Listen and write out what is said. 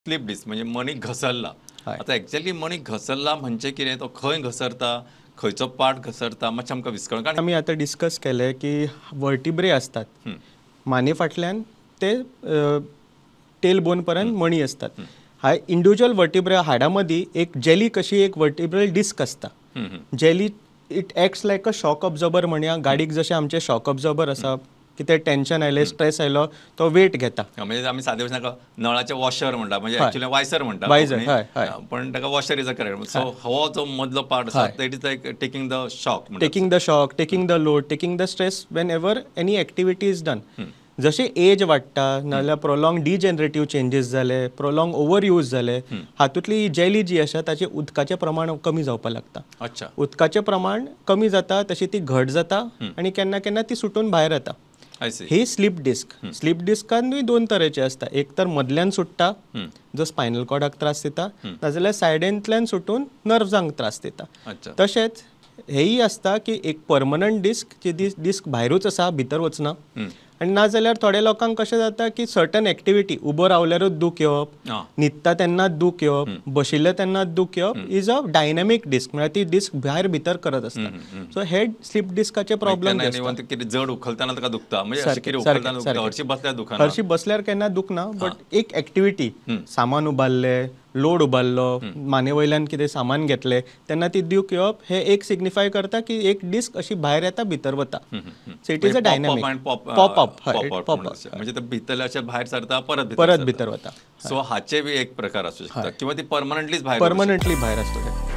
Sleep disk म्हणजे मणी घसरला. आता एक्चुअली मणी घसरला म्हणजे कितें, तो खंय घसरता, खंयचो पार्ट घसरता, मातशें आमकां विस्कळ. कारण आमी आतां डिस्कस केलें की वर्टिब्रे असतात माने फाटल्यान ते टेल बोन पर्यंत मणी असतात. हाय इंडिव्हिज्युअल वर्टिब्रा हाडा मदीं एक जेली कशी एक वर्टिब्रल डिस्क आसता. Jelly it acts like a shock absorber म्हणया. गाडीक जशें आमचे शॉक ऑब्झर्बर आसा, कितें टेन्शन आयलें, स्ट्रेस आयलो, तो वेट घेता. म्हणजे आमी सादे भशेन नळाचे वॉशर म्हणटा, म्हणजे एक्चुअली वायसर म्हणटा वायझर, कोंकणीन, पण ताका washer is a correct. So हो जो मदलो पार्ट आसा it is like taking the shock. Taking the shock, taking the load, taking the stress Wien ever any activity is done. जशें एज वाडटा नाजाल्यार प्रोलॉंग डिजेनरेटीव चेंजीस जाले, प्रोलॉंग ओवर यूज जाले, हातूंतली jelly जी आसा ताचें उदकाचें प्रमाण कमी जावपाक लागता. अच्छा. उदकाचें प्रमाण कमी जाता तशी ती घट जाता आनी केन्ना केन्ना ती सुटून भायर येता. ही स्लीप डिस्क. स्लीप डिस्कानूय दोन तरेचे असता. एक तर मदल्यान सुट्टा जो स्पायनल कॉर्डाक त्रास दिता, नाजाल्यार सायडींतल्यान सुटून नर्व्सांक त्रास दिता. तशेंच हेय आसता की एक परमनंट डिस्क, जी डिस्क भायरूच आसा, भितर वचना. आनी नाजाल्यार थोड्या लोकांक कशें जाता की सर्टन एक्टिविटी, उबो रावल्यारूच दूख येवप, न्हिदता तेन्नाच दूख येवप, बशिल्ले तेन्नाच दूख येवप, इज अ डायनॅमीक डिस्क. म्हळ्यार ती डिस्क भायर भितर करत आसता. सो हे स्लीप डिस्काचे प्रॉब्लेम कितें जड उखलतना ताका दुखता, म्हणजे हरशी बसल्यार दुखना. हरशी बसल्यार केन्ना दुखना, बट एक एक्टिविटी, सामान उबारलें, लोड उबारलो, माने वयल्यान कितें सामान घेतलें तेन्ना ती दूख येवप, हे एक सिग्निफाय करता की एक डिस्क अशी भायर येता, भितर वता. So it is a dynamic pop up. म्हणजे ते भितरले भायर सरता, परत भितर वता. सो हाचे बी एक प्रकार आसूं शकता, किंवा ती परमनंटली भायर आसतले.